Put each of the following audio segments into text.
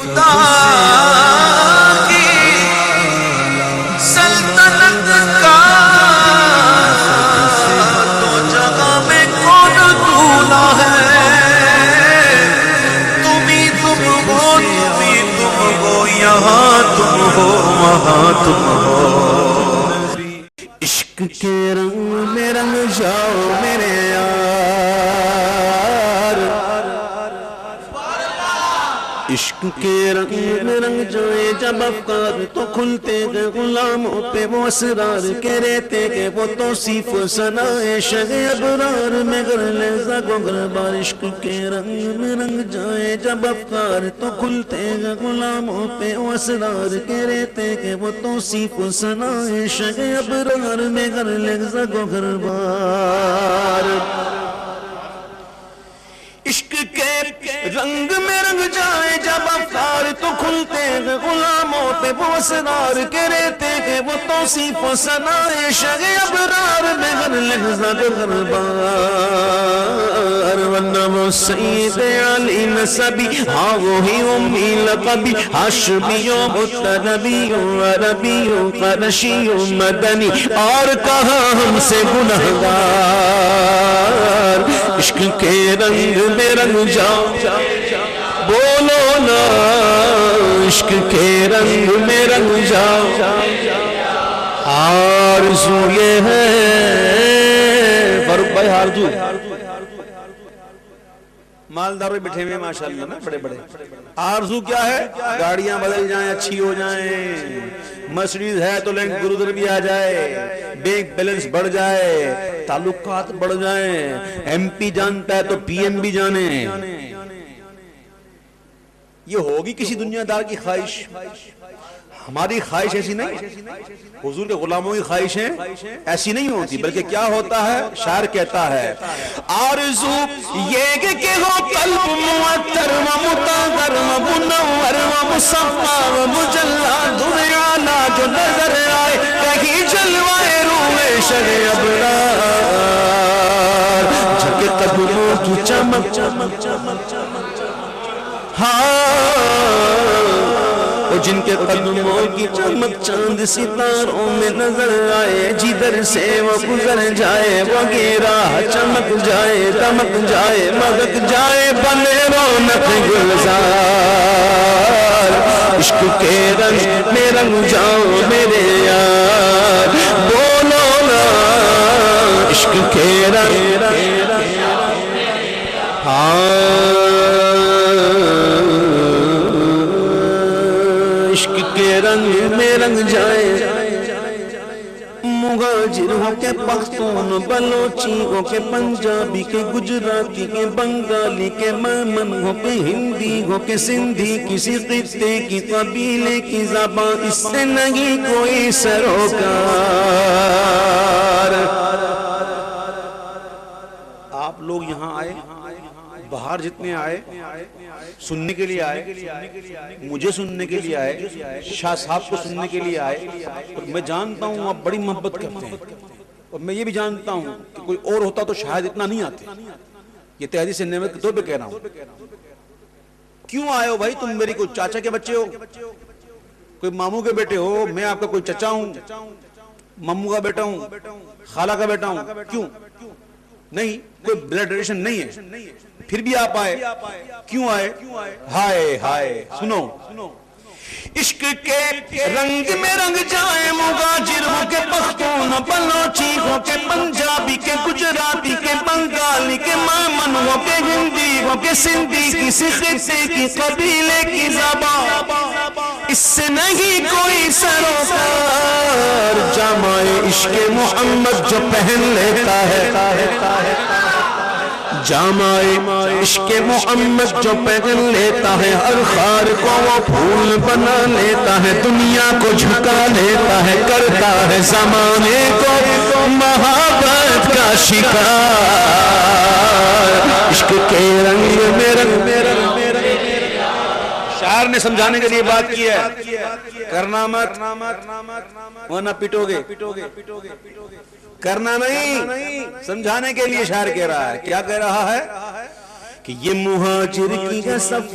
خدا کی سلطنت کا تو جگہ میں کون دولا ہے؟ تم ہی تم ہو، تم ہی تم ہو، یہاں تم ہو وہاں تم ہو۔ عشق کے رنگ میں رنگ جاؤ میرے یار، عشق کے رنگ میں رنگ جائے جب افکار تو کھلتے گئے غلاموں پہ وہ اسرار کے رہتے گئے وہ توصیف ثنائے شہ ابرار میں گر لہذا کو گربار۔ عشق کے رنگ میں رنگ جائے جب افکار تو کھلتے گئے غلاموں پہ وہ اسرار کے رہتے گئے وہ توصیف ثنائے شہ ابرار میں گر لہذا کو گربار۔ عشق کے رنگ میں رنگ جائے جب افکار تو کھلتے گئے غلاموں پہ وہ اسرار کے رہتے گئے وہ توصیف و ثنائے شہ ابرار میں ہر لحظہ غربار۔ ورنہ وہ سید علی نسبی، ہاں وہی امی لقبی، ہاشمی و مطلبی و عربی و قرشی و مدنی، اور کہاں ہم سے گنہگار۔ عشق کے رنگ میں رنگ جاؤ بولو نا، عشق کے رنگ میں رنگ جاؤ۔ آرزو یہ ہے فاروق بھائی، آرزو مالدار بیٹھے ہوئے ماشاءاللہ نا بڑے بڑے، آرزو کیا ہے؟ گاڑیاں بدل جائیں، اچھی ہو جائیں، مرسیڈیز ہے تو لینڈ کروزر بھی آ جائے، بینک بیلنس بڑھ جائے، تعلقات بڑھ جائیں، ایم پی جانتا ہے تو پی ایم بھی جانے۔ یہ ہوگی کسی دنیا دار کی خواہش؟ ہماری خواہش ایسی نہیں، حضور کے غلاموں کی خواہشیں ایسی نہیں ہوتی، بلکہ کیا ہوتا ہے؟ شاعر کہتا ہے آرزو یہ کہ ہو قلب معطر و مطہر و منور و مصفا و مجلا دنیا جو نظر آئے کہیں جلوائے روح شہ ابرار، جھک قدموں کی چمک چمک چمک چمک، جن کے قدموں کی چمک چاند ستاروں میں نظر آئے، جدھر سے وہ گزر جائے وہ گیرا چمک جائے، دمک جائے، مدک جائے، بنے رونق گلزار۔ عشق کے رنگ میں رنگ جاؤ میرے یار، بولو نا عشق کے رنگ۔ عشق کے رنگ میں رنگ جائے، مہاجر ہو کے پختون، بلوچی ہو کے پنجابی کے گجراتی کے بنگالی کے میمن ہو کے ہندی ہو کے سندھی، کسی خطے کی قبیلے کی زبان اس سے نہیں کوئی سروکار۔ آپ لوگ یہاں آئے، باہر جتنے آئے سننے کے لیے آئے، مجھے سننے کے لیے آئے، شاہ صاحب کو سننے کے لیے آئے، اور میں جانتا ہوں آپ بڑی محبت کرتے ہیں، اور میں یہ بھی جانتا ہوں کہ کوئی اور ہوتا تو شاید اتنا نہیں آتے۔ یہ تحدیث نعمت کے طور پہ کہہ رہا ہوں۔ کیوں آئے ہو بھائی؟ تم میری کوئی چاچا کے بچے ہو، کوئی ماموں کے بیٹے ہو، میں آپ کا کوئی چچا ہوں، ماموں کا بیٹا ہوں، خالہ کا بیٹا ہوں، کیوں نہیں؟ کوئی بلڈ ریلیشن نہیں ہے، پھر بھی آپ آئے، کیوں آئے؟ ہائے ہائے سنو، عشق کے رنگ میں رنگ جائے، مغاجر ہو کے پختون، بلوچی ہو کے پنجابی کے گجراتی کے بنگالی کے میمن ہو کے ہندی ہو کے سندھی، کسی خطے کی قبیلے کی زبان اس سے نہیں کوئی سروکار۔ جامع عشق محمد جو پہن لیتا ہے، جامع عشق محمد جو پہن لیتا ہے، ہر خار کو وہ پھول بنا لیتا ہے، دنیا کو جھکا لیتا ہے، کرتا ہے زمانے کو محبت کا شکار۔ عشق کے رنگ میں رنگ، شاعر نے سمجھانے کے لیے بات کی ہے، کرنا مت ورنہ پٹو گے، کرنا نہیں، سمجھانے کے لیے شاعر کہہ رہا ہے۔ کیا کہہ رہا ہے کہ یہ مہاجر کی صف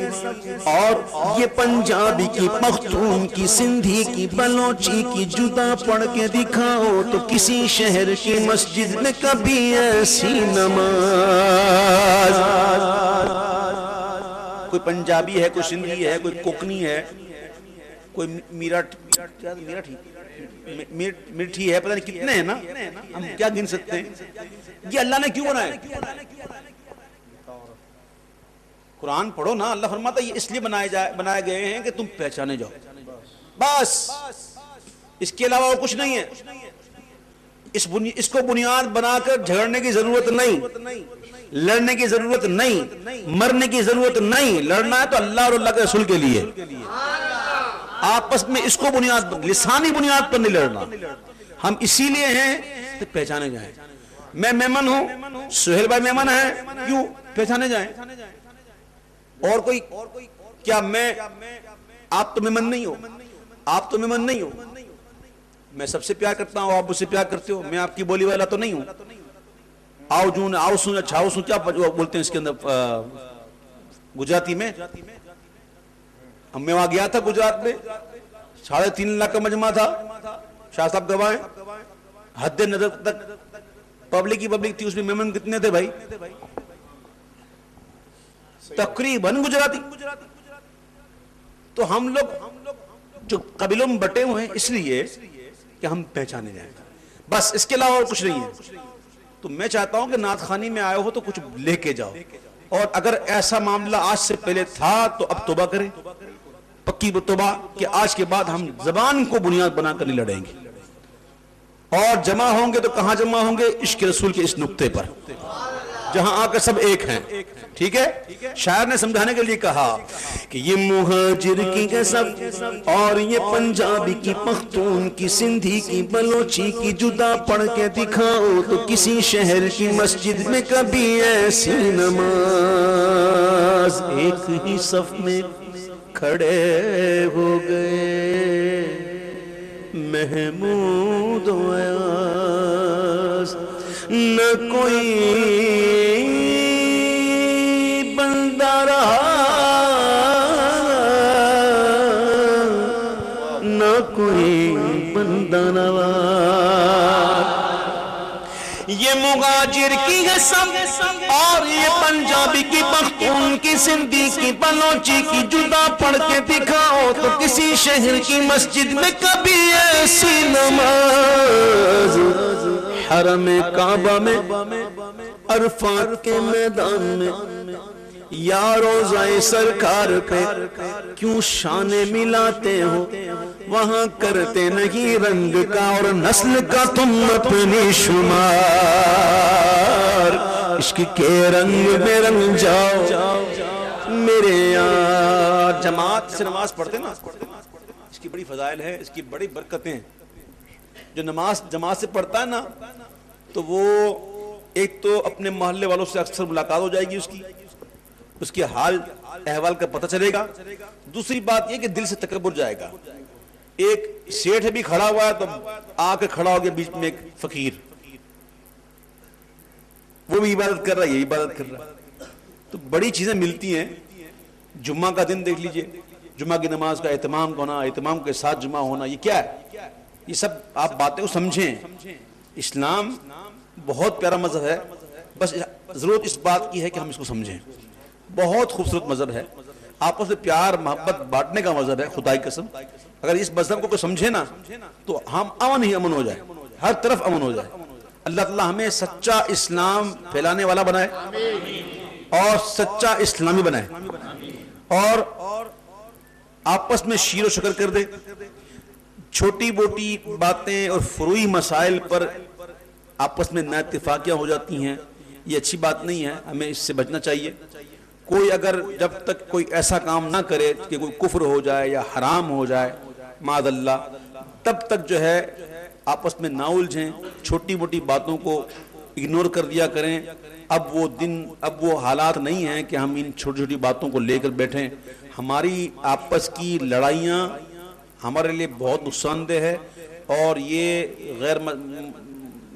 اور یہ پنجابی کی، پختون کی، سندھی کی، بلوچی کی جدا پڑھ کے دکھاؤ تو کسی شہر کی مسجد میں کبھی ایسی نماز۔ کوئی پنجابی ہے، کوئی سندھی ہے، کوئی کوکنی ہے، کوئی میٹھی ہے، پتہ نہیں کتنے ہیں نا، ہم کیا گن سکتے ہیں؟ یہ اللہ نے کیوں بنایا؟ قرآن پڑھو نا، اللہ فرماتا ہے یہ اس لیے بنائے گئے ہیں کہ تم پہچانے جاؤ، بس اس کے علاوہ اور کچھ نہیں ہے۔ اس کو بنیاد بنا کر جھگڑنے کی ضرورت نہیں، لڑنے کی ضرورت نہیں، مرنے کی ضرورت نہیں۔ لڑنا ہے تو اللہ اور اللہ کے رسول کے لیے، آپس میں اس کو بنیاد، لسانی بنیاد پر نہیں لڑنا۔ ہم اسی لیے ہیں کہ پہچانے جائیں۔ میں میمن ہوں، سہیل بھائی میمن ہے، کیوں؟ پہچانے جائیں۔ اور کوئی کیا میں، آپ تو میمن نہیں ہو، آپ تو میمن نہیں ہو، میں سب سے پیار کرتا ہوں، آپ مجھ سے پیار کرتے ہو، میں آپ کی بولی والا تو نہیں ہوں۔ آؤ جون، آؤ سن، چھاؤ سن، کیا بولتے ہیں اس کے اندر گجراتی میں؟ میں وہاں گیا تھا گجرات میں، 3.5 لاکھ کا مجمع تھا، شاہ صاحب گواہ ہیں، حد نظر تک پبلک تھی، اس میں میمن کتنے تھے بھائی؟ تقریباً گجراتی۔ تو ہم لوگ جو قبیلوں میں بٹے ہوئے ہیں اس لیے کہ ہم پہچانے جائیں، بس اس کے علاوہ اور کچھ نہیں ہے۔ تو میں چاہتا ہوں کہ نعت خوانی میں آئے ہو تو کچھ لے کے جاؤ، اور اگر ایسا معاملہ آج سے پہلے تھا تو اب توبہ کریں، پکی توبہ، کہ آج کے بعد ہم زبان کو بنیاد بنا کر نہیں لڑیں گے، اور جمع ہوں گے تو کہاں جمع ہوں گے؟ عشق رسول کے اس نقطے پر جہاں آ کر سب ایک ہیں، ٹھیک ہے؟ شاعر نے سمجھانے کے لیے کہا کہ یہ مہاجر کی صف اور یہ پنجابی کی، پختون کی، سندھی کی، بلوچی کی جدا پڑھ کے دکھاؤ تو کسی شہر کی مسجد میں کبھی ایسی نماز۔ ایک ہی صف میں کھڑے ہو گئے محمود و ایاز، نہ کوئی بندہ رہا نہ کوئی بندہ نواز۔ یہ مہاجر کی ہے سب اور یہ پنجابی کی، پختون کی، سندھی کی، بلوچی کی جدا پڑھ کے دکھاؤ تو کسی شہر کی مسجد میں کبھی ایسی نماز۔ حرم کعبہ میں، عرفات کے میدان میں، یا روضہ سرکار پہ کیوں شانے ملاتے ہو؟ وہاں کرتے نہیں رنگ کا اور نسل کا تم اپنی شمار، عشق کے رنگ میں رنگ جاؤ میرے یار۔ جماعت سے نماز پڑھتے نا، اس کی بڑی فضائل ہے، اس کی بڑی برکتیں۔ جو نماز جماعت سے پڑھتا ہے نا تو وہ ایک تو اپنے محلے والوں سے اکثر ملاقات ہو جائے گی، اس کی حال احوال کا پتہ چلے گا۔ دوسری بات یہ کہ دل سے تکبر جائے گا۔ ایک سیٹھ بھی کھڑا ہوا ہے تو آ کے کھڑا ہو گیا بیچ میں ایک فقیر، وہ بھی عبادت کر رہا ہے، یہ عبادت کر رہا ہے، تو بڑی چیزیں ملتی ہیں۔ جمعہ کا دن دیکھ لیجئے، جمعہ کی نماز کا اہتمام ہونا، اہتمام کے ساتھ جمعہ ہونا، یہ کیا ہے؟ یہ سب آپ باتیں کو سمجھیں۔ اسلام بہت پیارا مذہب ہے، بس ضرورت اس بات کی ہے کہ ہم اس کو سمجھیں۔ بہت خوبصورت مذہب ہے، آپس میں پیار محبت بانٹنے کا مذہب ہے، خدا کی قسم۔ اگر اس مذہب کو کوئی سمجھے نا تو ہم امن ہی امن ہو جائے، ہر طرف امن ہو جائے۔ اللہ تعالیٰ ہمیں سچا اسلام پھیلانے والا بنائے اور سچا اسلامی بنائے، اور آپس میں شیر و شکر کر دے۔ چھوٹی موٹی باتیں اور فروعی مسائل پر آپس میں نا اتفاقیاں ہو جاتی ہیں، یہ اچھی بات نہیں ہے، ہمیں اس سے بچنا چاہیے۔ کوئی اگر جب تک کوئی ایسا کام نہ کرے کہ کوئی کفر ہو جائے یا حرام ہو جائے معاذ اللہ، تب تک جو ہے آپس میں نہ الجھیں، چھوٹی موٹی باتوں کو اگنور کر دیا کریں۔ اب وہ دن، اب وہ حالات نہیں ہیں کہ ہم ان چھوٹی چھوٹی باتوں کو لے کر بیٹھیں۔ ہماری آپس کی لڑائیاں ہمارے لیے بہت نقصان دہ ہے، اور یہ غیر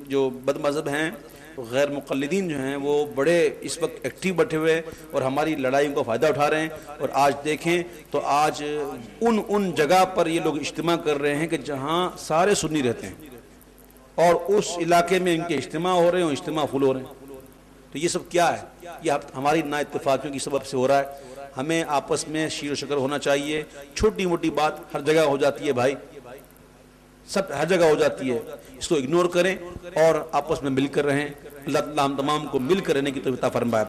جو بد مذہب ہیں غیر مقلدین جو ہیں وہ بڑے اس وقت ایکٹیو بیٹھے ہوئے اور ہماری لڑائیوں کا فائدہ اٹھا رہے ہیں. اور آج دیکھیں تو آج ان جگہ پر یہ لوگ اجتماع کر رہے ہیں کہ جہاں سارے سنی رہتے ہیں اور اس علاقے میں ان کے اجتماع ہو رہے ہیں اور اجتماع فل ہو رہے ہیں. تو یہ سب کیا ہے؟ یہ ہماری نا اتفاقیوں کی سبب سے ہو رہا ہے. ہمیں آپس میں شیر و شکر ہونا چاہیے. چھوٹی موٹی بات ہر جگہ ہو جاتی ہے بھائی، سب ہر جگہ ہو جاتی ہے. اس کو اگنور کریں اور آپس میں مل کر رہیں. اللہ ہم تمام کو مل کر رہنے کی توفیق عطا فرمائے.